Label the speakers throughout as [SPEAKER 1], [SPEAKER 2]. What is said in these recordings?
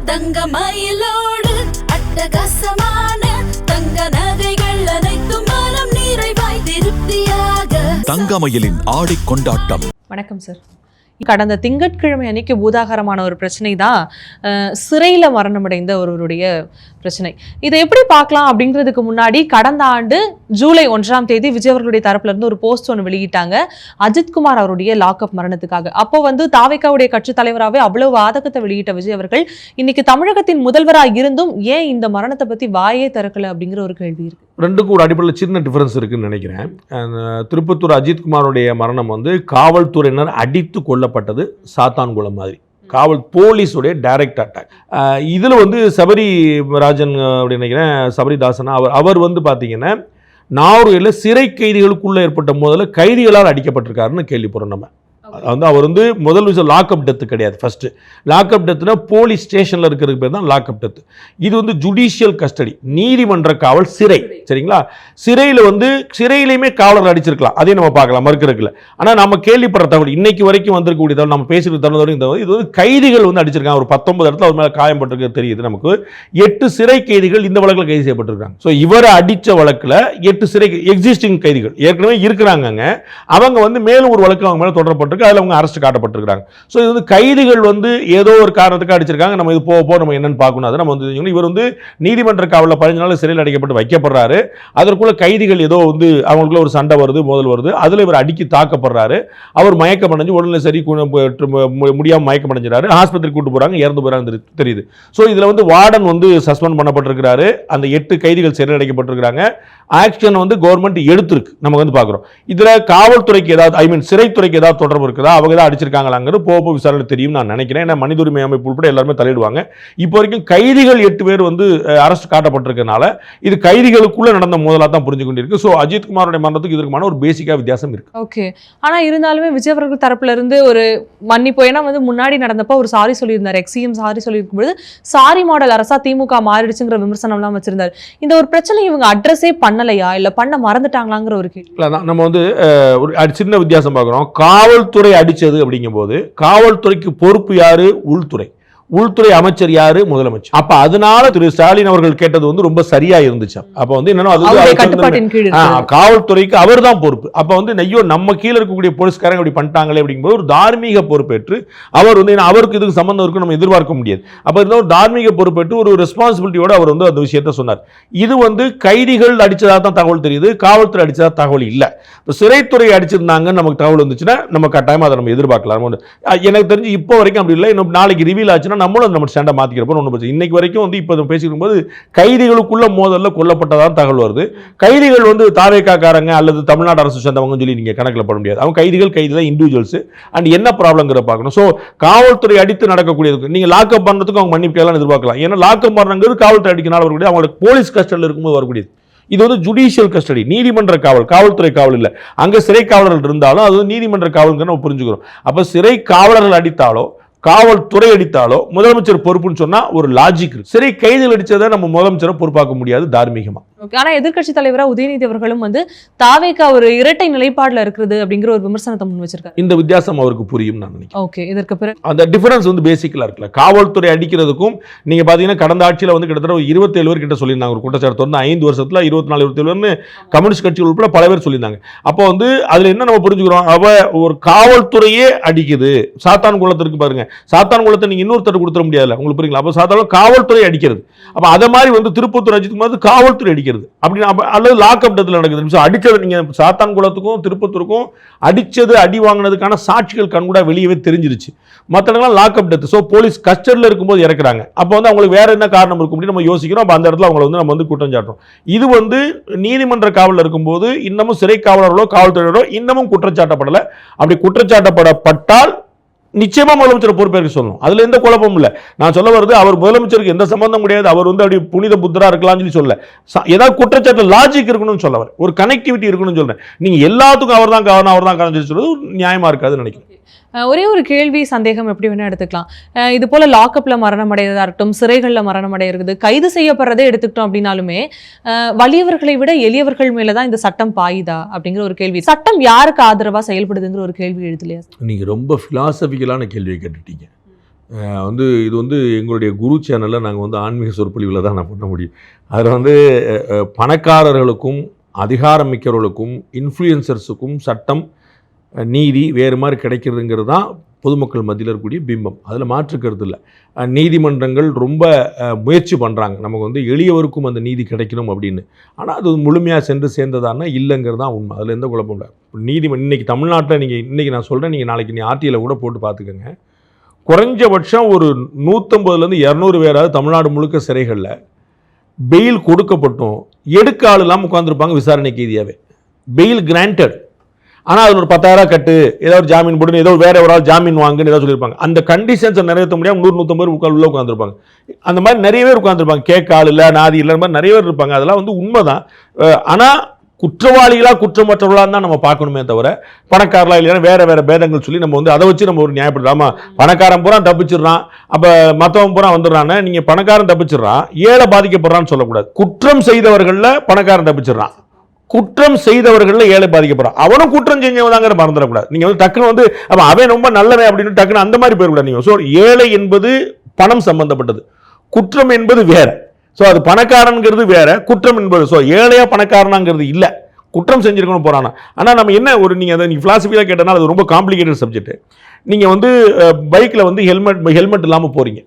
[SPEAKER 1] தங்கமயிலோடு அட்டகாசமான தங்க நகைகள் அனைத்தும் மனம் நிறைவாய் திருப்தியாக.
[SPEAKER 2] தங்கமயிலின் ஆடி கொண்டாட்டம்.
[SPEAKER 3] வணக்கம் சார். கடந்த திங்கட்கிழமை அன்னைக்கு பூதாகரமான ஒரு பிரச்சனை தான் சிறையில் மரணமடைந்த ஒருவருடைய பிரச்சனை. இதை எப்படி பார்க்கலாம் அப்படிங்கிறதுக்கு முன்னாடி கடந்த ஆண்டு ஜூலை 1ஆம் தேதி விஜய் அவர்களுடைய தரப்புல இருந்து ஒரு போஸ்ட் ஒன்று வெளியிட்டாங்க அஜித்குமார் அவருடைய லாக்அப் மரணத்துக்காக. அப்போ தாவேக்காவுடைய கட்சி தலைவராகவே அவ்வளவு ஆதகத்தை வெளியிட்ட விஜய் அவர்கள் இன்னைக்கு தமிழகத்தின் முதல்வராக இருந்தும் ஏன் இந்த மரணத்தை பத்தி வாயே திறக்கல அப்படிங்கிற ஒரு கேள்வி இருக்கு.
[SPEAKER 4] ரெண்டுக்கும் ஒரு அடிப்படையில் சின்ன டிஃபரன்ஸ் இருக்குன்னு நினைக்கிறேன். திருப்பத்தூர் அஜித்குமாரோடைய மரணம் காவல்துறையினர் அடித்து கொல்லப்பட்டது சாத்தான்குளம் மாதிரி. போலீஸுடைய டைரக்ட் அட்டாக். இதில் சபரி ராஜன் அப்படி நினைக்கிறேன், சபரிதாசன் அவர் பார்த்தீங்கன்னா நாகூரில் சிறை கைதிகளுக்குள்ளே ஏற்பட்ட மோதல கைதிகளால் அடிக்கப்பட்டிருக்காருன்னு கேள்விப்படுறோம். நம்ம அவர் முதல் விஷயம் லாக்அப் டெத்து கிடையாது. ஃபர்ஸ்ட் லாக்அப் டெத்துனா போலீஸ் ஸ்டேஷனில் இருக்கிறதுக்கு பேர் தான் லாக்அப் டெத்து. இது ஜுடிஷியல் கஸ்டடி, நீதிமன்ற காவல், சிறை. சரிங்களா? சிறையில் சிறையிலையுமே காவலர் அடிச்சிருக்கலாம், அதையும் நம்ம பார்க்கலாம், மறுக்கிறதுல. ஆனால் நம்ம கேள்விப்படுற தகவல் இன்னைக்கு வரைக்கும் வந்திருக்கக்கூடிய தகவல், நம்ம பேசிட்டு தகவல், இது கைதிகள் அடிச்சிருக்காங்க. ஒரு 19 இடத்துல அவர் மேலே காயப்பட்டிருக்கு தெரியுது நமக்கு. 8 சிறை கைதிகள் இந்த வழக்கில் கைது செய்யப்பட்டிருக்காங்க. ஸோ இவரை அடித்த வழக்கில் 8 சிறை எக்ஸிஸ்டிங் கைதிகள் ஏற்கனவே இருக்கிறாங்க. அவங்க மேலும் ஒரு வழக்கு அவங்க மேலே தொடரப்பட்டிருக்கு. அதில் அவங்க அரெஸ்ட் காட்டப்பட்டிருக்காங்க. ஸோ இது கைதிகள் ஏதோ ஒரு காரணத்துக்கு அடிச்சிருக்காங்க. நம்ம இது போக நம்ம என்னன்னு பார்க்கணும். அதை நம்ம இவர் நீதிமன்ற காவலில் 15 நாள் சிறையில் அடைக்கப்பட்டு வைக்கப்படுறாரு. அதற்குள்ள கைதிகள் ஏதோ அவங்களுக்குள்ள ஒரு சண்டை வருது, மோதல் வருது. அதில் இவர் அடிக்கி தாக்கப்படுறாரு. அவர் மயக்கமடைஞ்சு உடனே சரி முடியாமல் மயக்கமடைஞ்சாரு. ஆஸ்பத்திரி கூட்டு போறாங்க, இறந்து போறாங்க தெரியுது. ஸோ இதில் வார்டன் சஸ்பெண்ட் பண்ணப்பட்டிருக்கிறாரு. அந்த 8 கைதிகள் சிறையில் அடைக்கப்பட்டிருக்கிறாங்க. ஆக்ஷன் கவர்மெண்ட் எடுத்திருக்கு. நம்ம பார்க்குறோம். இதில் காவல்துறைக்கு ஏதாவது சிறைத்துறைக்கு ஏதாவது தொடர்பு இருக்குதா, அவங்க தான் அடிச்சிருக்காங்களாங்கிறது போக விசாரணை தெரியும் நான் நினைக்கிறேன். ஏன்னா மனித உரிமை அமைப்பு உட்பட எல்லாருமே தலையிடுவாங்க. இப்போ வரைக்கும் கைதிகள் 8 பேர் அரெஸ்ட் காட்டப்பட்டிருக்கனால இது கைதிகளுக்குள்ள நடந்த மோதலா தான் புரிஞ்சு கொண்டிருக்கு. ஸோ அஜித்குமாரோட மரணத்துக்கு இதற்கான ஒரு பேசிக்கா வித்தியாசம் இருக்கு.
[SPEAKER 3] ஓகே. ஆனா இருந்தாலுமே விஜய் அவர்கள் தரப்புல இருந்து ஒரு மன்னிப்பு, ஏன்னா முன்னாடி நடந்தப்போ ஒரு சாரி சொல்லியிருந்தார், எக்ஸிஎம் சாரி சொல்லியிருக்கும்போது சாரி மாடல் அரசா திமுக மாறிடுச்சுங்கிற விமர்சனம்லாம் வச்சிருந்தார். இந்த ஒரு பிரச்சனை இவங்க அட்ரஸே பண்ணலையா, இல்ல பண்ண மறந்துட்டாங்களாங்கிற ஒரு கேள்வி.
[SPEAKER 4] நம்ம ஒரு சின்ன வித்தியாசம் பார்க்குறோம். காவல்துறை அடிச்சது அப்படிங்கும் போது காவல்துறைக்கு பொறுப்பு யாரு? உள்துறை அமைச்சர் யாரு? முதலமைச்சர். அப்ப அதனால திரு ஸ்டாலின் அவர்கள் கேட்டது ரொம்ப சரியா இருந்துச்சு. அப்ப காவல்துறைக்கு அவர் தான் பொறுப்பு. அப்ப ஐயோ நம்ம கீழே இருக்கக்கூடிய போலீஸ்காரங்க இப்படி பண்ணிட்டாங்களே அப்படிங்கும்போது ஒரு தார்மீக பொறுப்பேற்று அவர் அவருக்கு இதுக்கு சம்பந்தம் இருக்கு நம்ம எதிர்பார்க்க முடியாது. அப்ப ஒரு தார்மீக பொறுப்பேற்று ஒரு ரெஸ்பான்சிபிலிட்டியோட அவர் அந்த விஷயத்த சொன்னார். இது கைதிகள் அடிச்சதா தான் தகவல் தெரியுது, காவல்துறை அடிச்சதா தகவல் இல்ல. சிறைத்துறை அடிச்சிருந்தாங்கன்னு நமக்கு தகவல் வந்துச்சுன்னா நம்ம கட்டாயமா அதை நம்ம எதிர்பார்க்கலாம். எனக்கு தெரிஞ்சு இப்போ வரைக்கும் அப்படி இல்லை. இன்னும் நாளைக்கு ரிவீல் ஆச்சுன்னா நம்மளும் நம்ம ஸ்டாண்டை மாத்திக்கிறப்போ ஒன்றும் பிரச்சனை. இன்னைக்கு வரைக்கும் இப்போ பேசிக்கும் போது கைதிகளுக்குள்ள மோதல்ல கொல்லப்பட்டதான் தகவல் வருது. கைதிகள் தாவேக்காரங்க அல்லது தமிழ்நாடு அரசு சேர்ந்தவங்க சொல்லி நீங்க கணக்கில் போட முடியாது. அவங்க கைதிகள் இண்டிவிஜுவல்ஸ். அண்ட் என்ன ப்ராப்ளம்ங்கிற பார்க்கணும். ஸோ காவல்துறை அடித்து நடக்கக்கூடியது நீங்க லாக்அப் பண்றதுக்கு அவங்க மன்னிப்பு எதிர்பார்க்கலாம். ஏன்னா லாக்அப் பண்றது காவல்துறை அடிக்கனால வரக்கூடிய அவங்களுக்கு போலீஸ் கஸ்டடியில் இருக்கும்போது வரக்கூடியது. இது ஜுடிஷியல் கஸ்டடி, நீதிமன்ற காவல், காவல்துறை காவல் இல்ல. அங்க சிறை காவலர்கள் இருந்தாலும் அது நீதிமன்ற காவல் நம்ம புரிஞ்சுக்கிறோம். அப்ப சிறை காவலர்கள் அடித்தாலோ காவல்துறை அடித்தாலோ முதலமைச்சர் பொறுப்புன்னு சொன்னா ஒரு லாஜிக் இருக்கு. சரி, கைதில் அடிச்சதை நம்ம முதலமைச்சரை பொறுப்பாக்க முடியாது தார்மீகமா.
[SPEAKER 3] ஆனா எதிர்கட்சி தலைவரா உதயநிதி அவர்களும் தாவேக்கா ஒரு இரட்டை நிலைப்பாடுல இருக்குது அப்படிங்கிற ஒரு விமர்சனத்தை முன் வச்சிருக்காரு.
[SPEAKER 4] இந்த வித்தியாசம் அவருக்கு புரியும் நான் நினைக்கிறேன்.
[SPEAKER 3] ஓகே. இதற்கு பிறகு அந்த
[SPEAKER 4] டிஃபரன்ஸ் பேசிக்கலா இருக்குல்ல. காவல்துறை அடிக்கிறதுக்கும் நீங்க பாத்தீங்கன்னா கடந்த ஆட்சியில கிட்டத்தட்ட 27 பேர் கிட்ட சொல்லியிருந்தாங்க ஒரு குற்றச்சாட்டு தொடர்ந்து 5 வருஷத்துல 24 27 கம்யூனிஸ்ட் கட்சிகள் உட்பட பல பேர் சொல்லியிருந்தாங்க. அப்போ அதுல என்ன நம்ம புரிஞ்சுக்கிறோம், அவ ஒரு காவல்துறையே அடிக்குது. சாத்தான் குளத்திற்கு பாருங்க, சாத்தான் குளத்தை நீங்க இன்னொருத்தர் கொடுத்துட முடியாது, உங்களுக்கு புரியுங்களா? அப்ப சாத்தான காவல்துறை அடிக்கிறது. அப்ப அத மாதிரி திருப்பத்தூர் அஜித்குமார் காவல்துறை அடிக்கிறது அப்படின்னு அல்லது லாக்அப் டெத்ல நடக்குது. அடிச்சது நீங்க சாத்தான் குளத்துக்கும் திருப்பத்தூருக்கும் அடிச்சது அடி வாங்கினதுக்கான சாட்சிகள் கண்கூட வெளியவே தெரிஞ்சிருச்சு. மற்ற லாக்அப் டெத். ஸோ போலீஸ் கஸ்டடியில் இருக்கும்போது இறக்குறாங்க. அப்போ அவங்களுக்கு வேற என்ன காரணம் இருக்கும் அப்படின்னு நம்ம யோசிக்கிறோம். அப்போ அந்த இடத்துல அவங்களை நம்ம குற்றம் சாட்டுறோம். இது நீதிமன்ற காவலில் இருக்கும்போது இன்னமும் சிறை காவலர்களோ காவல்துறையோ இன்னமும் குற்றச்சாட்டப்படலை. அப்படி குற்றச்சாட்டப்படப்பட்டால் நிச்சயமா முதலமைச்சர் பொறுப்பேற்க சொல்லணும். அதுல எந்த குழப்பமும் இல்லை. நான் சொல்ல வருது, அவர் முதலமைச்சருக்கு எந்த சம்பந்தம் கிடையாது, அவர் அப்படி புனித புத்தரா இருக்கலாம்னு சொல்ல, ஏதாவது குற்றச்சாட்டு லாஜிக் இருக்கணும்னு சொல்ல, ஒரு கனெக்டிவிட்டி இருக்கணும்னு சொல்றேன். நீங்க எல்லாத்துக்கும் அவர் தான் காரணம் சொல்றது நியாயமா இருக்காதுன்னு நினைக்கிறேன்.
[SPEAKER 3] ஒரே ஒரு கேள்வி, சந்தேகம் எப்படி வேணா எடுத்துக்கலாம். இது போல லாக்அப்ல மரணம் அடையதா இருக்கட்டும், சிறைகள்ல மரணம் அடையிறது, கைது செய்யப்படுறதே எடுத்துக்கிட்டோம் அப்படின்னாலுமே வலியவர்களை விட எளியவர்கள் மேலதான் இந்த சட்டம் பாயுதா அப்படிங்கிற ஒரு கேள்வி. சட்டம் யாருக்கு ஆதரவா செயல்படுதுங்கிற ஒரு கேள்வி எழுதலையா?
[SPEAKER 4] நீங்க ரொம்ப பிலாசபிக்கலான கேள்வியை கேட்டுட்டீங்க. வந்து இது வந்து எங்களுடைய குரு சேனலில் நாங்கள் வந்து ஆன்மீக சொற்பொழிவில் தான் நான் பண்ண முடியும். அதில் வந்து பணக்காரர்களுக்கும் அதிகாரமிக்கவர்களுக்கும் இன்ஃப்ளூயன்சர்ஸுக்கும் சட்டம் நீதி வேறு மாதிரி கிடைக்கிறதுங்கிறது தான் பொதுமக்கள் மத்தியில் இருக்கக்கூடிய பிம்பம். அதில் மாற்றுக்கிறது இல்லை. நீதிமன்றங்கள் ரொம்ப முயற்சி பண்ணுறாங்க நமக்கு வந்து எளியவருக்கும் அந்த நீதி கிடைக்கணும் அப்படின்னு. ஆனால் அது முழுமையாக சென்று சேர்ந்ததானா இல்லைங்கிறது தான் உண்மை. அதில் எந்த குழப்பம் இல்லை. இன்றைக்கி தமிழ்நாட்டில் நீங்கள் இன்றைக்கி நான் சொல்கிறேன், நீங்கள் நாளைக்கு ஆர்டியில் கூட போட்டு பார்த்துக்கோங்க. குறைஞ்சபட்சம் ஒரு 150லேருந்து 200 பேராவது தமிழ்நாடு முழுக்க சிறைகளில் பெயில் கொடுக்கப்பட்டும் எடுக்க ஆள் இல்லாமல் உட்காந்துருப்பாங்க விசாரணை கைதியாகவே. Fail granted. ஆனால் அதில் ஒரு 10,000 கட்டு, ஏதோ ஒரு ஜாமீன் போட்டு, ஏதோ வேற ஒரு ஆள் ஜாமீன் வாங்குன்னு ஏதாவது சொல்லியிருப்பாங்க. அந்த கண்டிஷன்ஸை நிறைவேற்ற முடியாமல் 100-150 பேர் உள்ள உட்காந்துருப்பாங்க. அந்த மாதிரி நிறைய பேர் உட்காந்துருப்பாங்க. கேட்க ஆள் இல்லை, நாதி இல்லை, மாதிரி நிறைய பேர் இருப்பாங்க. அதெல்லாம் வந்து உண்மை தான். ஆனால் குற்றவாளிகளாக குற்றமற்றவர்களாக தான் நம்ம பார்க்கணுமே தவிர பணக்காரலாம் இல்லைன்னா வேற வேற பேதங்கள் சொல்லி நம்ம வந்து அதை வச்சு நம்ம ஒரு நியாயப்படுத்தாம பணக்காரன் பூரா தப்பிச்சிடறான், அப்போ மற்றவன் பூரா வந்துடுறான்னு நீங்கள் பணக்காரன் தப்பிச்சிடறான் ஏழை பாதிக்கப்படுறான்னு சொல்லக்கூடாது. குற்றம் செய்தவர்களில் பணக்காரன் தப்பிச்சிடறான், குற்றம் செய்தவர்கள் ஏழை பாதிக்கப்படுறான். அவனும் குற்றம் செஞ்சவதாங்கிற மறந்துடக்கூடாது. நீங்கள் வந்து டக்குன்னு வந்து அவன் ரொம்ப நல்லவன் அப்படின்னு டக்குன்னு அந்த மாதிரி போயிடக்கூடாது. நீங்கள் ஸோ ஏழை என்பது பணம் சம்பந்தப்பட்டது, குற்றம் என்பது வேற. ஸோ அது பணக்காரங்கிறது வேற, குற்றம் என்பது. ஸோ ஏழையா பணக்காரனாங்கிறது இல்லை, குற்றம் செஞ்சிருக்கணும் போறானா. ஆனால் நம்ம என்ன ஒரு நீங்கள் அதை நீங்கள் ஃபிலாசபியாக கேட்டனால அது ரொம்ப காம்ப்ளிகேட்டட் சப்ஜெக்ட். நீங்கள் வந்து பைக்கில் வந்து ஹெல்மெட் இல்லாமல் போகிறீங்க,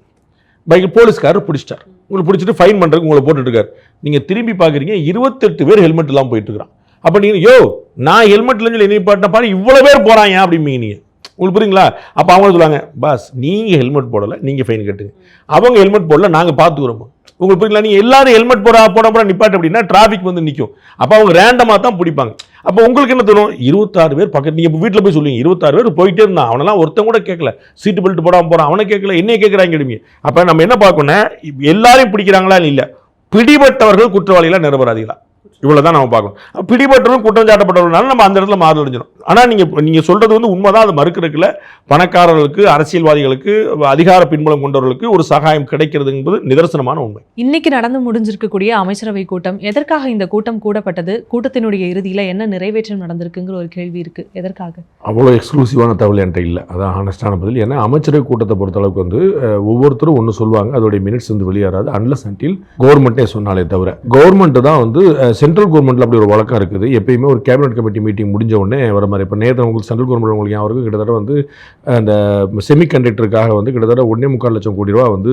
[SPEAKER 4] பைக்கில் போலீஸ்காரர் பிடிச்சிட்டார், உங்களுக்கு பிடிச்சிட்டு ஃபைன் பண்ணுறதுக்கு உங்களை போட்டுட்ருக்காரு. நீங்கள் திரும்பி பார்க்குறீங்க 28 பேர் ஹெல்மெட் இல்லாமல் போயிட்டு இருக்கிறான். அப்போ நீங்கள் நான் ஹெல்மெட்ல சொல்லி என்ன பாட்டினா பாரு இவ்வளோ பேர் போகிறாங்க அப்படிம்பீங்க நீங்கள். உங்களுக்கு புரியுங்களா? அப்போ அவங்க சொல்லுவாங்க, பாஸ் நீங்கள் ஹெல்மெட் போடலை, நீங்கள் ஃபைன் கட்டுங்க. அவங்க ஹெல்மெட் போடல, நாங்கள் பார்த்துக்குறோம். உங்களுக்கு புரியுங்களா? நீங்கள் எல்லாரும் ஹெல்மெட் போட நிப்பாட்டு அப்படின்னா டிராஃபிக் வந்து நிற்கும். அப்போ அவங்க ரேண்டமாக தான் பிடிப்பாங்க. அப்போ உங்களுக்கு என்ன தோணும்? 26 பேர் பக்கத்து, நீங்கள் வீட்டில் போய் சொல்லுவீங்க 26 பேர் போயிட்டே இருந்தான், அவனெல்லாம் ஒருத்தன் கூட கேட்கல, சீட்டு பெல்ட் போடாமல் போகிறான், அவனை கேட்கல, என்னைய கேட்குறாங்க எடுங்க. அப்போ நம்ம என்ன பார்க்கணும், எல்லாரையும் பிடிக்கிறாங்களா இல்லை, பிடிபட்டவர்கள் குற்றவாளிகளா நிரபராதிகளா, இவ்வளவுதான் நம்ம பார்க்கணும். பிடிபட்டவரும் குற்றம் சாட்டப்பட்டவர்களால நம்ம அந்த இடத்துல மாறுதல் அடைஞ்சிடும். ஆனால் நீங்க சொல்றது வந்து உண்மைதான், அது மறுக்கிறதுக்குல பணக்காரர்களுக்கு அரசியல்வாதிகளுக்கு அதிகார பின்புலம் கொண்டவர்களுக்கு ஒரு சகாயம் கிடைக்கிறது என்பது நிதர்சனமான உண்மை.
[SPEAKER 3] இன்னைக்கு நடந்து முடிஞ்சிருக்கக்கூடிய அமைச்சரவை கூட்டம், எதற்காக இந்த கூட்டம் கூடப்பட்டது, கூட்டத்தினுடைய இறுதியில் என்ன நிறைவேற்றம் நடந்திருக்குங்கிற ஒரு கேள்வி இருக்கு. எதற்காக? அவ்வளோ
[SPEAKER 4] எக்ஸ்க்ளூசிவான தகவல் என்கிட்ட இல்லை, அதான் ஆனஸ்டான பதில். ஏன்னா அமைச்சரவை கூட்டத்தை பொறுத்த அளவுக்கு வந்து ஒவ்வொருத்தரும் ஒன்று சொல்லுவாங்க, அதோடைய மினிட்ஸ் வந்து வெளியேறாது அன்லஸ் அன்டில் கவர்மெண்ட்டே சொன்னாலே தவிர. கவர்மெண்ட் தான் வந்து சென்ட்ரல் கவர்மெண்ட்டில் அப்படி ஒரு வழக்கம் இருக்குது. எப்பயுமே ஒரு கேபினட் கமிட்டி மீட்டிங் முடிஞ்ச உடனே வர மாதிரி. இப்போ நேற்று உங்களுக்கு சென்ட்ரல் கவர்மெண்ட் உங்களுக்கு யாருக்கும் கிட்டத்தட்ட வந்து அந்த செமிகண்டக்டருக்காக வந்து கிட்டத்தட்ட 1.25 லட்சம் கோடி ரூபா வந்து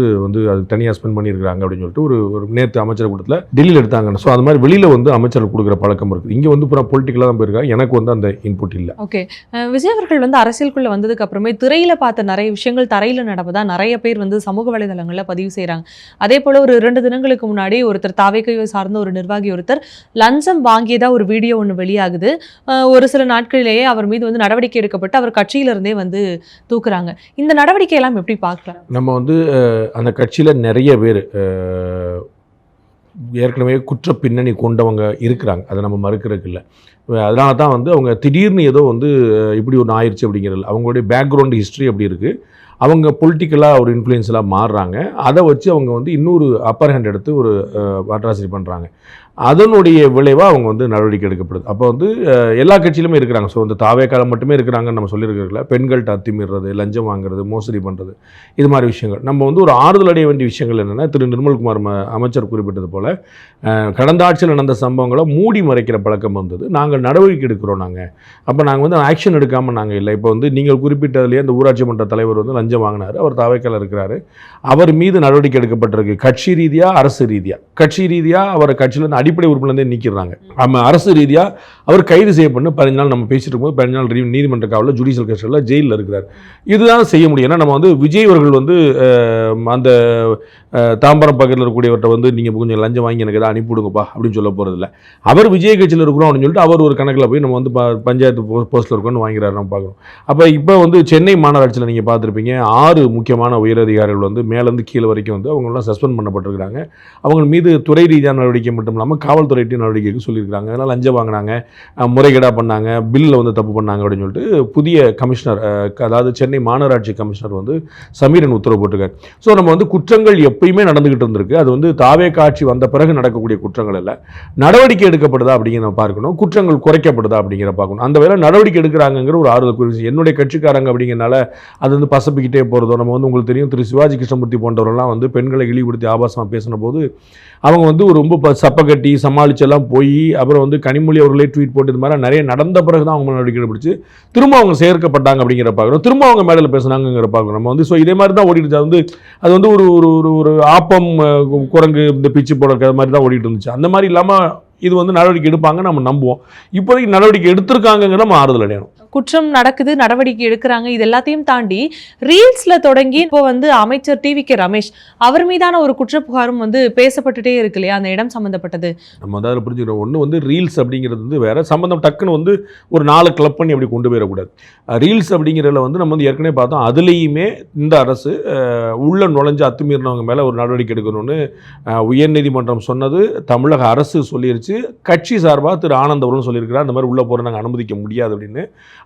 [SPEAKER 4] அது தனியாக ஸ்பெண்ட் பண்ணியிருக்காங்க அப்படின்னு சொல்லிட்டு ஒரு நேற்று அமைச்சர் கூட்டத்தில் டெல்லியில் எடுத்தாங்க. ஸோ அது மாதிரி வெளியில் வந்து அமைச்சர் கொடுக்குற பழக்கம் இருக்குது. இங்கே வந்து பூரா பொலிட்டிக்கலாக தான் போயிருக்காங்க. எனக்கு வந்து அந்த இன்புட் இல்லை.
[SPEAKER 3] ஓகே, விஜய் அவர்கள் வந்து அரசியலுக்குள்ளே வந்ததுக்கு அப்புறமே திரையில் பார்த்த நிறைய விஷயங்கள் தரையில் நடப்பதா நிறைய பேர் வந்து சமூக வலைதளங்களில் பதிவு செய்கிறாங்க. அதே போல் ஒரு 2 தினங்களுக்கு முன்னாடி ஒருத்தர் தாவேக்கையை சார்ந்த ஒரு நிர்வாகி ஒருத்தர் லஞ்சம் வாங்கியதா ஒரு வீடியோ ஒன்று வெளியாகுது. ஒரு சில நாட்களிலேயே அவர் மீது வந்து நடவடிக்கை எடுக்கப்பட்டு அவர் கட்சியிலிருந்தே வந்து தூக்குறாங்க. இந்த நடவடிக்கை எல்லாம் எப்படி பார்க்கலாம்?
[SPEAKER 4] நம்ம வந்து அந்த கட்சியில் நிறைய பேர் ஏற்கனவே குற்ற பின்னணி கொண்டவங்க இருக்கிறாங்க, அதை நம்ம மறுக்கிறதுக்கு இல்லை. அதனால தான் வந்து அவங்க திடீர்னு ஏதோ வந்து இப்படி ஒன்று ஆயிடுச்சு அப்படிங்கிறது, அவங்களுடைய பேக்ரவுண்டு ஹிஸ்ட்ரி அப்படி இருக்குது. அவங்க பொலிட்டிக்கலாக ஒரு இன்ஃப்ளூயன்ஸெலாம் மாறுறாங்க. அதை வச்சு அவங்க வந்து இன்னொரு அப்பர் ஹேண்ட் எடுத்து ஒரு அட்ராசிட்டி பண்ணுறாங்க. அதனுடைய விளைவாக அவங்க வந்து நடவடிக்கை எடுக்கப்படுது. அப்போ வந்து எல்லா கட்சியிலுமே இருக்கிறாங்க. ஸோ இந்த தாவேக்காலம் மட்டுமே இருக்கிறாங்கன்னு நம்ம சொல்லியிருக்கிறதுல பெண்கள்கிட்ட அத்துமீறது, லஞ்சம் வாங்குறது, மோசடி பண்ணுறது, இது மாதிரி விஷயங்கள் நம்ம வந்து ஒரு ஆறுதல் அடைய வேண்டிய விஷயங்கள் என்னென்னா, திரு நிர்மல்குமார் அமைச்சர் குறிப்பிட்டது போல் கடந்த ஆட்சியில் நடந்த சம்பவங்களை மூடி மறைக்கிற பழக்கம் வந்தது. நாங்கள் நடவடிக்கை எடுக்கிறோம். அப்போ நாங்கள் வந்து ஆக்ஷன் எடுக்காமல் நாங்கள் இல்லை. இப்போ வந்து நீங்கள் குறிப்பிட்டதுலேயே அந்த ஊராட்சி மன்ற தலைவர் வந்து லஞ்சம் வாங்கினார், அவர் தாவேக்கால இருக்கிறாரு, அவர் மீது நடவடிக்கை எடுக்கப்பட்டிருக்கு. கட்சி ரீதியாக அரசு ரீதியாக, கட்சி ரீதியாக அவரை கட்சியில் அடிப்படை உறுப்பினர்லேருந்து நீக்கிறாங்க. நம்ம அரசு ரீதியாக அவர் கைது செய்யப்பட்டு 15 நாள் நம்ம பேசிட்டு இருக்கும்போது 15 நாள் நீதிமன்ற காவலில் ஜுடிஷியல் கஸ்டடியில் ஜெயிலில் இருக்கிறார். இதுதான் செய்ய முடியும். ஏன்னா நம்ம வந்து விஜய் அவர்கள் வந்து அந்த தாம்பரம் பக்கத்தில் இருக்கக்கூடியவர்கிட்ட வந்து நீங்கள் கொஞ்சம் லஞ்சம் வாங்கி எனக்கு எதாவது அனுப்பிவிடுங்கப்பா அப்படின்னு சொல்ல போகிறதில்ல. அவர் விஜய் கட்சியில் இருக்கிறோம் அப்படின்னு சொல்லிட்டு அவர் ஒரு கணக்கில் போய் நம்ம வந்து பஞ்சாயத்து போஸ்ட்டில் இருக்கோன்னு வாங்கிறாரு, நம்ம பார்க்குறோம். அப்போ இப்போ வந்து சென்னை மாநகராட்சியில் நீங்கள் பார்த்துருப்பீங்க 6 முக்கியமான உயரதிகாரிகள் வந்து மேலேருந்து கீழே வரைக்கும் வந்து அவங்களாம் சஸ்பெண்ட் பண்ணப்பட்டிருக்கிறாங்க. அவங்க மீது துறை ரீதியான நடவடிக்கை மட்டும் இல்லாமல் இல்லாமல் காவல்துறையிட்ட நடவடிக்கைக்கு சொல்லியிருக்காங்க. அதனால் லஞ்சம் வாங்கினாங்க, முறைகேடாக பண்ணாங்க, பில்லில் வந்து தப்பு பண்ணாங்க அப்படின்னு சொல்லிட்டு புதிய கமிஷனர், அதாவது சென்னை மாநகராட்சி கமிஷனர் வந்து சமீரன் உத்தரவு போட்டிருக்காரு. ஸோ நம்ம வந்து குற்றங்கள் எப்பயுமே நடந்துகிட்டு இருந்திருக்கு. அது வந்து தாவேகா ஆட்சி வந்த பிறகு நடக்கக்கூடிய குற்றங்கள் இல்லை. நடவடிக்கை எடுக்கப்படுதா அப்படிங்கிற நம்ம பார்க்கணும், குற்றங்கள் குறைக்கப்படுதா அப்படிங்கிற பார்க்கணும். அந்த வேலை நடவடிக்கை எடுக்கிறாங்கிற ஒரு ஆறுதல் குறிச்சு என்னுடைய கட்சிக்காரங்க அப்படிங்கிறனால அது வந்து பசப்பிக்கிட்டே போகிறதோ. நம்ம வந்து உங்களுக்கு தெரியும், திரு சிவாஜி கிருஷ்ணமூர்த்தி போன்றவரெல்லாம் வந்து பெண்களை இழிவுபடுத்தி ஆபாசமாக பேசின போது அவங்க வந்து ஒரு ரொம்ப சப்பை கட்டி சமாளிச்செல்லாம் போய் அப்புறம் வந்து கனிமொழி அவர்களே ட்வீட் போட்டு இது மாதிரி நிறைய நடந்த பிறகு தான் அவங்க நடவடிக்கை பிடிச்சி திரும்ப அவங்க சேர்க்கப்பட்டாங்க அப்படிங்கிற பார்க்குறோம். திரும்ப அவங்க மேடையில் பேசுனாங்கிற பார்க்குறோம். நம்ம வந்து ஸோ இதே மாதிரி தான் ஓடிட்டு அது வந்து ஒரு ஒரு ஒரு ஆப்பம் குரங்கு இந்த பிச்சு போடுற மாதிரி தான் ஓடிட்டு இருந்துச்சு. அந்த மாதிரி இல்லாமல் இது வந்து நடவடிக்கை எடுப்பாங்க நம்ம நம்புவோம். இப்போதைக்கு நடவடிக்கை எடுத்திருக்காங்கிற நம்ம ஆறுதல் அடையணும்.
[SPEAKER 3] குற்றம் நடக்குது, நடவடிக்கை எடுக்கிறாங்க, இது எல்லாத்தையும் தாண்டி ரீல்ஸ்ல தொடங்கி இப்போ வந்து அமைச்சர் டிவிகே ரமேஷ் அவர் மீதான ஒரு குற்றப்புகாரும் வந்து பேசப்பட்டுட்டே இருக்கு இல்லையா, அந்த இடம் சம்பந்தப்பட்டது. நம்ம
[SPEAKER 4] வந்து அதில் புரிஞ்சுக்கிறோம். ஒன்று வந்து ரீல்ஸ் அப்படிங்கிறது வந்து வேற சம்பந்தம், டக்குன்னு வந்து ஒரு 4 கிளப் பண்ணி அப்படி கொண்டு போயிடக்கூடாது. ரீல்ஸ் அப்படிங்கிறதுல வந்து நம்ம வந்து ஏற்கனவே பார்த்தோம், அதுலேயுமே இந்த அரசு உள்ள நுழைஞ்சு அத்துமீறினவங்க மேலே ஒரு நடவடிக்கை எடுக்கணும்னு உயர்நீதிமன்றம் சொன்னது, தமிழக அரசு சொல்லிருச்சு. கட்சி சார்பாக திரு ஆனந்த் அவர்களும் சொல்லியிருக்கிறார், இந்த மாதிரி உள்ளே போகிற நாங்கள் அனுமதிக்க முடியாது அப்படின்னு.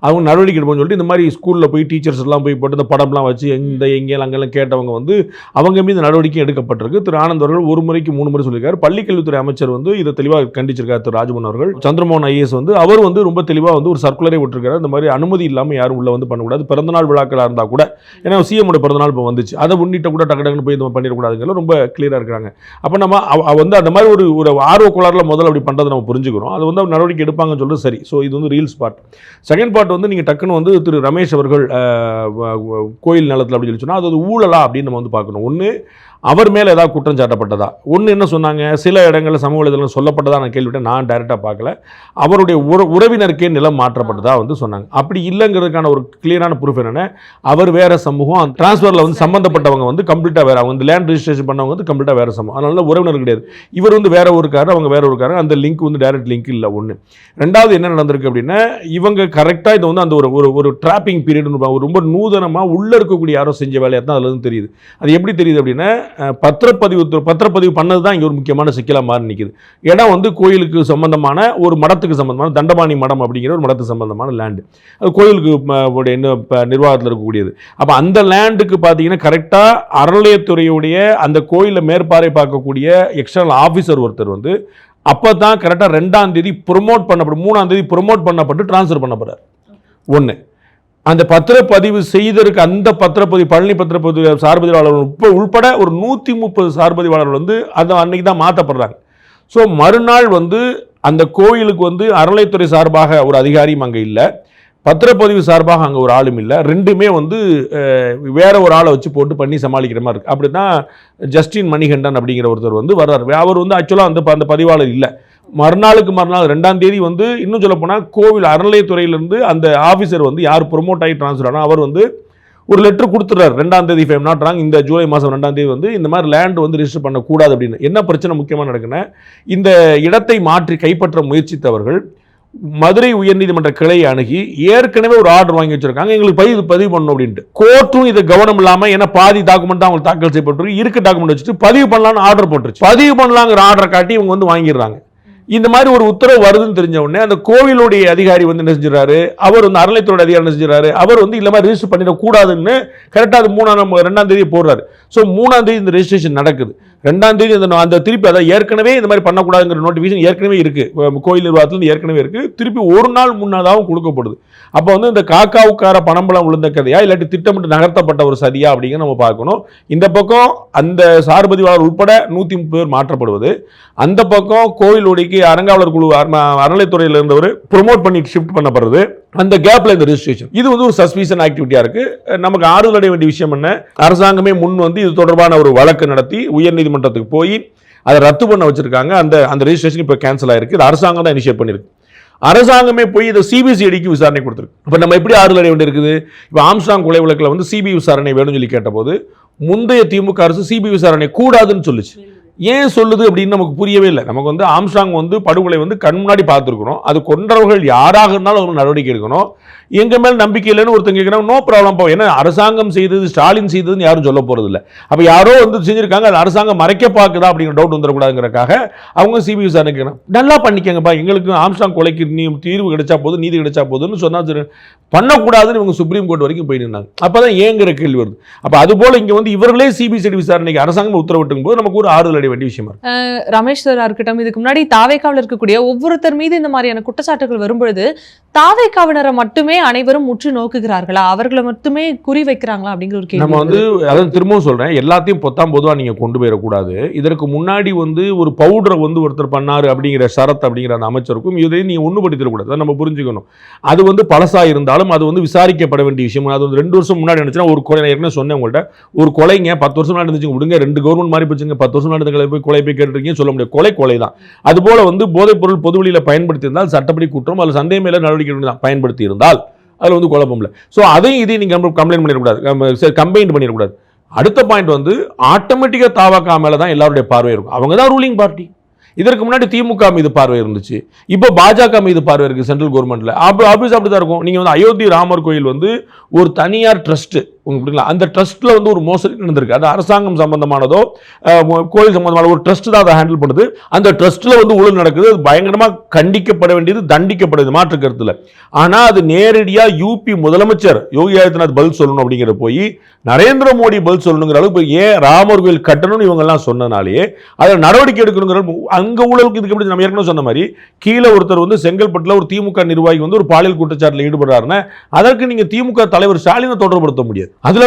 [SPEAKER 4] அவங்க நடவடிக்கை எடுப்போம்னு சொல்லிட்டு இந்த மாதிரி ஸ்கூலில் போய் டீச்சர்ஸ் எல்லாம் போய் போட்டு இந்த படம்லாம் வச்சு எங்கேயும் அங்கெல்லாம் கேட்டவங்க வந்து அவங்க மீது நடவடிக்கை எடுக்கப்பட்டிருக்கு. திரு ஆனந்த் அவர்கள் 1 முறைக்கு 3 முறை சொல்லியிருக்காரு. பள்ளிக்கல்வித்துறை அமைச்சர் வந்து இதை தெளிவாக கண்டிச்சிருக்காரு. திரு ராஜ்மோகன் அவர்கள், சந்திரமோகன் ஐஏஎஸ் வந்து அவர் வந்து ரொம்ப தெளிவாக வந்து ஒரு சர்க்குலரே விட்டுருக்காரு. இந்த மாதிரி அனுமதி இல்லாமல் யாரும் உள்ள வந்து பண்ணக்கூடாது. பிறந்தநாள் விழாக்களாக இருந்தால் கூட, ஏன்னா சிஎம்மோட பிறந்தநாள் இப்போ வந்துச்சு, அதை முன்னிட்ட கூட டக்கு டக்குன்னு போய் பண்ணிடக்கூடாதுங்கிற ரொம்ப கிளியராக இருக்காங்க. அப்போ நம்ம வந்து அந்த மாதிரி ஒரு ஆர்வ கோளாறுல முதல்ல அப்படி பண்ணுறதை நம்ம புரிஞ்சுக்கிறோம். அது வந்து நடவடிக்கை எடுப்பாங்கன்னு சொல்லிட்டு சரி. ஸோ இது வந்து ரீல்ஸ் பார்ட். செகண்ட் பார்ட் வந்து நீங்கள் டக்குன்னு வந்து திரு ரமேஷ் அவர்கள் கோயில் நிலத்தில் அப்படின்னு சொல்லி சொன்னால் அது ஊழலா அப்படின்னு நம்ம வந்து பார்க்கணும். ஒன்று அவர் மேலே ஏதாவது குற்றம் சாட்டப்பட்டதா, ஒன்று என்ன சொன்னாங்க, சில இடங்களில் சமூக வலைதளம் சொல்லப்பட்டதா நான் கேள்விட்டேன், நான் டைரெக்டாக பார்க்கல. அவருடைய உறவினருக்கே நிலம் மாற்றப்பட்டதா வந்து சொன்னாங்க. அப்படி இல்லைங்கிறதுக்கான ஒரு கிளியரான ப்ரூஃப் என்னென்ன, அவர் வேறு சமூகம், டிரான்ஸ்ஃபரில் வந்து சம்மந்தப்பட்டவங்க வந்து கம்ப்ளீட்டாக வேறு, அவங்க வந்து லேண்ட் ரெஜிஸ்ட்ரேஷன் பண்ணவங்க வந்து கம்ப்ளீட்டாக வேறு சமூகம், அதனால உறவினர் கிடையாது. இவர் வந்து வேறு ஊருக்காரர், அவங்க வேறு ஊருக்காரர், அந்த லிங்க் வந்து டைரக்ட் லிங்க் இல்லை. ஒன்று. ரெண்டாவது என்ன நடந்திருக்கு அப்படின்னா, இவங்க கரெக்டாக இது வந்து அந்த ஒரு ட்ராப்பிங் பீரியட்னு ரொம்ப நூதனமாக உள்ளே இருக்கக்கூடிய யாரோ செஞ்ச வேலையாக தான் அதில் வந்து தெரியுது. அது எப்படி தெரியுது அப்படின்னா, பத்திரப்பதிவு பண்ணது தான் இங்கே ஒரு முக்கியமான சிக்கலாக மாறி நிற்குது. இடம் வந்து கோயிலுக்கு சம்பந்தமான, ஒரு மடத்துக்கு சம்பந்தமான, தண்டபாணி மடம் அப்படிங்கிற ஒரு மடத்துக்கு சம்பந்தமான லேண்டு, அது கோயிலுக்கு நிர்வாகத்தில் இருக்கக்கூடியது. அப்போ அந்த லேண்டுக்கு பார்த்தீங்கன்னா கரெக்டாக அறநிலையத்துறையுடைய அந்த கோயிலில் மேற்பார்வை பார்க்கக்கூடிய எக்ஸ்டர்னல் ஆஃபீஸர் ஒருத்தர் வந்து அப்போ தான் கரெக்டாக 2ஆம் தேதி ப்ரொமோட் பண்ணப்பட்டு 3ஆம் தேதி ப்ரொமோட் பண்ணப்பட்டு டிரான்ஸ்ஃபர் பண்ணப்படுறார். ஒன்று, அந்த பத்திரப்பதிவு செய்ததற்கு அந்த பத்திரப்பதிவு பழனி பத்திரப்பதிவு சார்பதிவாளர்கள் உள்பட ஒரு 130 சார்பதிவாளர்கள் வந்து அது அன்னைக்கு தான் மாற்றப்படுறாங்க. ஸோ மறுநாள் வந்து அந்த கோயிலுக்கு வந்து அறநிலைத்துறை சார்பாக ஒரு அதிகாரியும் அங்கே இல்லை, பத்திரப்பதிவு சார்பாக அங்கே ஒரு ஆளும் இல்லை. ரெண்டுமே வந்து வேற ஒரு ஆளை வச்சு போட்டு பண்ணி சமாளிக்கிற மாதிரி இருக்குது. அப்படி தான் ஜஸ்டின் மணிகண்டன் அப்படிங்கிற ஒருத்தர் வந்து வர்றார். அவர் வந்து ஆக்சுவலாக அந்த பதிவாளர் இல்லை. மறுநாள் 2ஆம் தேதி வந்து இன்னும் சொல்ல போனால் கோவில் அறநிலையத்துறையிலேருந்து அந்த ஆஃபீஸர் வந்து யார் ப்ரொமோட் ஆகி ட்ரான்ஸ்ஃபர் ஆனால் அவர் வந்து ஒரு லெட்டர் கொடுத்துறாரு. 2ஆம் தேதி, 5 நாட் ராங், இந்த ஜூலை மாதம் 2ஆம் தேதி வந்து இந்த மாதிரி லேண்ட் வந்து ரிஜிஸ்டர் பண்ணக்கூடாது அப்படின்னு. என்ன பிரச்சனை முக்கியமாக நடக்குன்னா, இந்த இடத்தை மாற்றி கைப்பற்ற முயற்சித்தவர்கள் மதுரை உயர்நீதிமன்ற கிளையை அணுகி ஏற்கனவே ஒரு ஆர்டர் வாங்கி வச்சிருக்காங்க, எங்களுக்கு பதிவு பண்ணணும் அப்படின்ட்டு. கோர்ட்டும் இது கவனம் இல்லாமல், ஏன்னா பாதி டாக்குமெண்ட் தான் அவங்களுக்கு தாக்கல் செய்யப்பட்டிருக்கு, இருக்க டாக்குமெண்ட் வச்சுட்டு பதிவு பண்ணலான்னு ஆர்டர் போட்டுருச்சு. பதிவு பண்ணலாங்கிற ஆர்டரை காட்டி இவங்க வந்து வாங்கிடுறாங்க. இந்த மாதிரி ஒரு உத்தரவு வருதுன்னு தெரிஞ்ச உடனே அந்த கோவிலுடைய அதிகாரி வந்து என்ன செஞ்சிடறாரு, அவர் வந்து அறநிலையத்துறை அதிகாரி என்ன செஞ்சிடறாரு, அவர் வந்து இல்லை மாதிரி ரிஜிஸ்டர் பண்ணிடக்கூடாதுன்னு கரெக்டாக அது 2ஆம் தேதி போடுறாரு. ஸோ 3ஆம் தேதி இந்த ரெஜிஸ்ட்ரேஷன் நடக்குது. 2ஆம் தேதி அந்த திருப்பி அதாவது ஏற்கனவே இந்த மாதிரி பண்ணக்கூடாதுங்கிற நோட்டிஃபிகேஷன் ஏற்கனவே இருக்குது, கோயில் நிர்வாகத்தில் ஏற்கனவே இருக்குது. திருப்பி ஒரு நாள் முன்னாதாகவும் கொடுக்கப்படுது. அப்போ வந்து இந்த காக்காவுக்கார பணம்பலம் விழுந்த கதையா இல்லாட்டி திட்டமிட்டு நகர்த்தப்பட்ட ஒரு சதியா அப்படிங்கிற நம்ம பார்க்கணும். இந்த பக்கம் அந்த சார்பதிவாளர் உட்பட 130 பேர் மாற்றப்படுவது, அந்த பக்கம் கோயிலுடைய அறங்காவலர் குழு அறநிலைத்துறையில் இருந்தவர் ப்ரொமோட் பண்ணி ஷிஃப்ட் பண்ணப்படுறது, அந்த கேப்ல இந்த ரெஜிஸ்ட்ரேஷன், இது வந்து ஒரு சஸ்பீஷன் ஆக்டிவிட்டியா இருக்கு. நமக்கு ஆறுதல் அடைய வேண்டிய விஷயம் என்ன, அரசாங்கமே முன் வந்து இது தொடர்பான ஒரு வழக்கு நடத்தி உயர்நீதிமன்றத்துக்கு போய் அதை ரத்து பண்ண வச்சிருக்காங்க. அந்த ரெஜிஸ்ட்ரேஷன் இப்போ கேன்சல் ஆயிருக்கு. இது அரசாங்கம் தான் இனிஷியேட் பண்ணிருக்கு. அரசாங்கமே போய் இதை சிபிசிஐடிக்கு விசாரணை கொடுத்துருக்கு. இப்போ நம்ம எப்படி ஆறுதல் அடைய வேண்டியிருக்குது, இப்போ ஆம்ஸ்ட்ராங் கொலை வழக்கில் வந்து சிபிஐ விசாரணை வேணும்னு சொல்லி கேட்டபோது முந்தைய திமுக அரசு சிபிஐ விசாரணை கூடாதுன்னு சொல்லுச்சு. ஏன் சொல்லுது அப்படின்னு நமக்கு புரியவே இல்லை. நமக்கு வந்து ஆம்ஸ்ட்ராங் வந்து படுகொலை வந்து கண் முன்னாடி பார்த்துருக்கணும். அது கொன்றவர்கள் யாராக இருந்தாலும் அவங்க நடவடிக்கை எடுக்கணும். எங்கள் மேல் நம்பிக்கை இல்லைன்னு ஒருத்தங்க கேட்குறாங்க, நோ ப்ராப்ளம். ஏன்னா அரசாங்கம் செய்தது, ஸ்டாலின் செய்ததுன்னு யாரும் சொல்ல போகிறது இல்லை. அப்போ யாரோ வந்து செஞ்சிருக்காங்க, அது அரசாங்கம் மறைக்க பார்க்குதா அப்படிங்கிற டவுட் வந்துடக்கூடாதுங்கிறக்காக அவங்க சிபிஐ விசாரணை கேட்குறாங்க. நல்லா பண்ணிக்கங்கப்பா, எங்களுக்கு ஆம்ஸ்ட்ராங் கொலைக்கு தீர்வு கிடைச்சா போதும், நீதி கிடைச்சா போதுன்னு சொன்னால் பண்ணக்கூடாதுன்னு இவங்க சுப்ரீம் கோர்ட் வரைக்கும் போய் நின்னாங்க. அப்போ தான் ஏங்கிற கேள்வி வருது. அப்போ அதுபோல் இங்கே வந்து இவர்களே சிபிசிஐடி விசாரணைக்கு அரசாங்கம் உத்தரவிட்டும் போது நமக்கு ஒரு ஆறுதல் அடைய வேண்டிய விஷயமா இருக்கு.
[SPEAKER 3] ரமேஷ் சார் இருக்கட்டும், இதுக்கு முன்னாடி தாவேக்காவில் இருக்கக்கூடிய ஒவ்வொருத்தர் மீது இந்த மாதிரியான குற்றச்சாட்டுகள் வரும்பொழுது தாவேக்காவினரை மட்டுமே அனைவரும் முற்று நோக்குகிறார்களா, அவர்களை மட்டுமே குறி வைக்கிறாங்களா அப்படிங்கிற ஒரு கேள்வி. நம்ம வந்து
[SPEAKER 4] அதான் திரும்பவும் சொல்றேன், எல்லாத்தையும் பொதுவா நீங்க கொண்டு போயிடக்கூடாது. இதற்கு முன்னாடி வந்து ஒரு பவுடரை வந்து ஒருத்தர் பண்ணாரு அப்படிங்கிற சரத் அப்படிங்கிற அந்த அமைச்சருக்கும் இதை நீ ஒண்ணுபடுத்திடக்கூடாது, நம்ம புரிஞ்சுக்கணும். அது வந்து பழசா இருந்தாலும் அது வந்து விசாரிக்கப்பட வேண்டிய விஷயம். அது வந்து 2 வருஷம் முன்னாடி இருந்துச்சுன்னா ஒரு கொலை, ஏற்கனவே சொன்னேன் உங்கள்கிட்ட, ஒரு கொலைங்க 10 வருஷம் முன்னாடி இருந்துச்சு விடுங்க, 2 கவர்மெண்ட் மாறி போச்சுங்க, 10 வருஷம் முன்னாடி போய் கொலை போய் கேட்டுருக்கீங்க சொல்ல முடியாது. கொலை தான். அதுபோல வந்து போதைப் பொருள் பொதுவெளியில பயன்படுத்தி இருந்தால் சட்டப்படி குற்றம், அல்லது சந்தேகம் மேல நடவடிக்கை பயன்படுத்தி இருந்தால் அதுல வந்து குழப்பம் இல்லை. ஸோ அதையும் இதையும் நீங்க கம்ப்ளைண்ட் பண்ணிடக்கூடாது, கம்பைன் பண்ணிடக்கூடாது. அடுத்த பாயிண்ட் வந்து ஆட்டோமேட்டிக்கா தாவக மேல தான் எல்லாருடைய பார்வை இருக்கும். அவங்க தான் ரூலிங் பார்ட்டி. இதற்கு முன்னாடி திமுக மீது பார்வை இருந்துச்சு, இப்போ பாஜக மீது பார்வை இருக்கு சென்ட்ரல் கவர்மெண்ட்ல. ஆப்வியஸ் அப்படிதான் இருக்கும். நீங்க வந்து அயோத்தி ராமர் கோயில் வந்து ஒரு தனியார் ட்ரஸ்ட், அந்த ட்ரஸ்ட்ல வந்து ஒரு மோசடி நடந்திருக்கு. அது அரசாங்கம் சம்பந்தமானதோ கோயில் சம்பந்தமான ஒரு ட்ரஸ்ட் தான் அதை ஹேண்டில் பண்ணுது. அந்த ட்ரஸ்ட்ல வந்து ஊழல் நடக்குது, அது பயங்கரமா கண்டிக்கப்பட வேண்டியது, தண்டிக்கப்படுது, மாற்று கருத்துல. ஆனா அது நேரடியா யூபி முதலமைச்சர் யோகி ஆதித்யநாத் பதில் சொல்லணும் அப்படிங்கிற போய் நரேந்திர மோடி பதில் சொல்லணுங்கிற அளவுக்கு ஏன் ராமர் கோயில் கட்டணும்னு இவங்க எல்லாம் சொன்னனாலேயே அதில் நடவடிக்கை எடுக்கணுங்கிற அங்க ஊழலுக்கு இதுக்கு எப்படி நம்ம ஏற்கனவே சொன்ன மாதிரி கீழே ஒருத்தர் வந்து செங்கல்பட்டுல ஒரு திமுக நிர்வாகி வந்து ஒரு பாலியல் குற்றச்சாட்டில் ஈடுபடுறாருன்னா அதற்கு நீங்க திமுக தலைவர் ஸ்டாலினை தொடர்படுத்த முடியாது. அதுல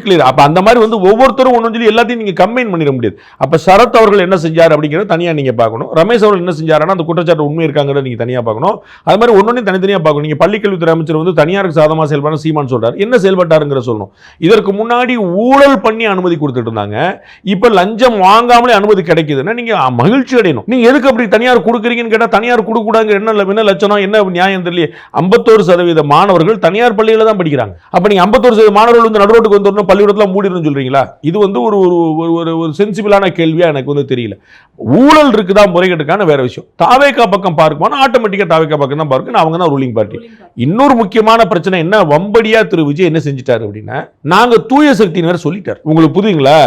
[SPEAKER 4] கிளியர். அப்ப அந்த மாதிரி வந்து ஒவ்வொருத்தரும் ஒன்று சொல்லி எல்லாத்தையும் நீங்க கம்பைன் பண்ணிட முடியாது. அப்ப சரத் அவர்கள் என்ன செஞ்சார் அப்படிங்கிறத தனியா நீங்க பார்க்கணும். ரமேஷ் அவர்கள் என்ன செஞ்சாருன்னா அந்த குற்றச்சாட்டு உண்மை இருக்காங்கிறத நீங்க தனியா பார்க்கணும். அது மாதிரி ஒன்னொன்னு தனித்தனியா பார்க்கணும். நீங்க பள்ளிக்கல்வித்துறை அமைச்சர் வந்து தனியாருக்கு சாதகமா செயல்பட சீமான் சொல்றாரு, என்ன செயல்பட்டாருங்கிற சொல்லணும். இதற்கு முன்னாடி ஊழல் பண்ணி அனுமதி கொடுத்துட்டு இருந்தாங்க, இப்ப லஞ்சம் வாங்காமலே அனுமதி கிடைக்குதுன்னா நீங்க மகிழ்ச்சி அடையணும். நீங்க எதுக்கு அப்படி தனியார் கொடுக்குறீங்கன்னு கேட்டா தனியார் கொடுக்கூடாங்க என்ன லட்சணம், என்ன நியாயம் தெரியல. 51% மாணவர்கள் தனியார் பள்ளியில தான் படிக்கிறாங்க. அப்ப நீங்க 51% மாணவர்கள் வந்து நடுரோட்டுக்கு வந்து பள்ளிக்கூடத்துல மூடிடும் சொல்றீங்களா? இது வந்து ஒரு சென்சிபிளான கேள்வியா எனக்கு வந்து தெரியல. ஊழல் இருக்குதா முறைகேட்டுக்கான வேற விஷயம். தாவேகா பக்கம் பார்க்குமா ஆட்டோமேட்டிக்கா தாவேகா பக்கம் தான் பார்க்கணும், அவங்க தான் ரூலிங் பார்ட்டி. இன்னொரு முக்கியமான பிரச்சனை என்ன, வம்படியா திரு விஜய் என்ன செஞ்சிட்டாரு அப்படின்னா, நாங்க தூய சக்தின்னு வேற சொல்லிட்டார். உங்களுக்கு புரியுங்களா?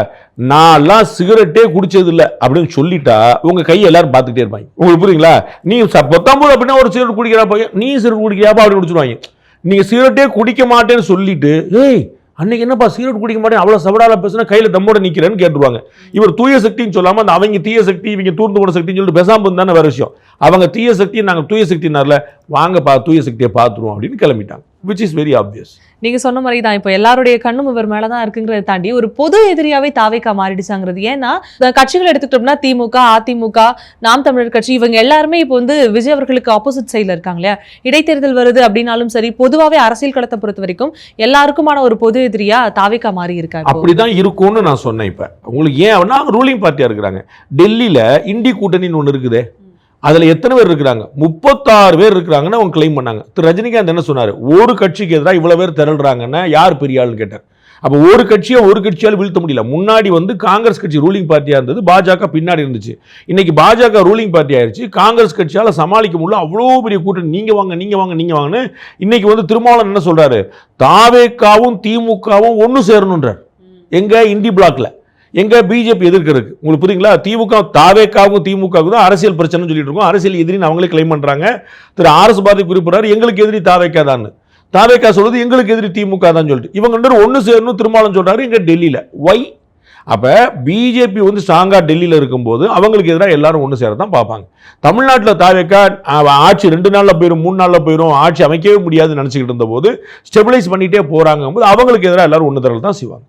[SPEAKER 4] நான்லாம் சிகரெட்டே குடிச்சது இல்லை அப்படின்னு சொல்லிட்டா உங்க கையை எல்லாரும் பார்த்துட்டே இருப்பாங்க. உங்களுக்கு புரியுங்களா? நீ 19 அப்படின்னா ஒரு சிகரெட் குடிக்கிறா போய் நீ சிகரெட் குடிக்கிறாப்பா அப்படி குடிச்சிருவாங்க. நீங்க சிகரெட்டே குடிக்க மாட்டேன்னு சொல்லிட்டு ஏய் அன்னைக்கு என்னப்பா சிகரெட் குடிக்க மாட்டேன் அவ்வளவு சபடால பேசுனா கையில தம்மோட நிக்கிறேன்னு கேட்டுருவாங்க. இவர் தூய சக்தின்னு சொல்லாம அந்த அவங்க தீய சக்தி இவங்க தூர்ந்து போன சக்தின்னு சொல்லிட்டு பேசாம இருந்தானே வேற விஷயம். அவங்க தீய சக்தி நாங்க தூய சக்தினால வாங்கப்பா தூய சக்தியை பார்த்துருவோம் அப்படின்னு கிளம்பிட்டாங்க. which is very obvious.
[SPEAKER 3] நீங்க சொன்ன மாதிரி தான் இப்போ எல்லாருடைய கண்ணும் இவர் மேலதான் இருக்குங்கிறத தாண்டி ஒரு பொது எதிரியாவே தாவேகா மாறிடுச்சாங்கிறது. ஏன்னா கட்சிகள் எடுத்துக்கிட்டோம்னா திமுக, அதிமுக, நாம் தமிழர் கட்சி இவங்க எல்லாருமே இப்போ வந்து விஜய் அவர்களுக்கு ஆப்போசிட் சைட்ல இருக்காங்க இல்லையா. இடைத்தேர்தல் வருது அப்படின்னாலும் சரி, பொதுவாகவே அரசியல் களத்தை பொறுத்த வரைக்கும் எல்லாருக்குமான ஒரு பொது எதிரியா தாவேகா மாறி இருக்காரு.
[SPEAKER 4] அப்படிதான் இருக்கும்னு நான் சொன்னேன். இப்ப உங்களுக்கு ஏன் அவங்க ரூலிங் பார்ட்டியா இருக்கிறாங்க. டெல்லியில இண்டி கூட்டணின்னு ஒன்று இருக்குதே, அதுல எத்தனை பேர் இருக்கிறாங்க? 36 பேர் இருக்கிறாங்கன்னு அவங்க கிளைம் பண்ணாங்க. திரு ரஜினிகாந்த் என்ன சொன்னாரு, ஒரு கட்சிக்கு எதிராக இவ்வளவு பேர் திரள்றாங்கன்னா யார் பெரிய ஆள்னு கேட்டார். அப்போ ஒரு கட்சியால் வீழ்த்த முடியல. முன்னாடி வந்து காங்கிரஸ் கட்சி ரூலிங் பார்ட்டியா இருந்தது, பாஜக பின்னாடி இருந்துச்சு. இன்னைக்கு பாஜக ரூலிங் பார்ட்டி ஆயிடுச்சு, காங்கிரஸ் கட்சியால சமாளிக்க முடியல. அவ்வளோ பெரிய கூட்டணி, நீங்க வாங்கன்னு இன்னைக்கு வந்து திருமாவளவன் என்ன சொல்றாரு, தாவேகாவும் திமுகவும் ஒன்னு சேரணுன்றார். எங்க இண்டி பிளாக்ல, எங்க பிஜேபி எதிர்க்கிறது. உங்களுக்கு புரியுங்களா? திமுக தாவேகாவும் திமுகவுக்கு தான் அரசியல் பிரச்சனை சொல்லிட்டு இருக்கோம். அரசியல் எதிரின்னு அவங்களே கிளைம் பண்றாங்க. திரு ஆர்எஸ் பாரதி குறிப்பிடுறாரு எங்களுக்கு எதிரி தாவேகா தான். தாவேகா சொல்றது எங்களுக்கு எதிரி திமுக தான் சொல்லிட்டு இவங்க ஒன்னு சேரணும் திருமாவளவன் சொல்றாரு எங்க டெல்லியில. ஒய்? அப்ப பிஜேபி வந்து ஸ்ட்ராங்கா டெல்லியில இருக்கும்போது அவங்களுக்கு எதிராக எல்லாரும் ஒன்று சேரதான் பார்ப்பாங்க. தமிழ்நாட்டில் தாவேகா ஆட்சி 2 நாள்ல போயிடும் 3 நாள்ல போயிடும், ஆட்சி அமைக்கவே முடியாதுன்னு நினைச்சுக்கிட்டு இருந்த போது ஸ்டெபிலைஸ் பண்ணிட்டே போறாங்க போது அவங்களுக்கு எதிராக எல்லாரும் ஒன்று தரல் தான் செய்வாங்க.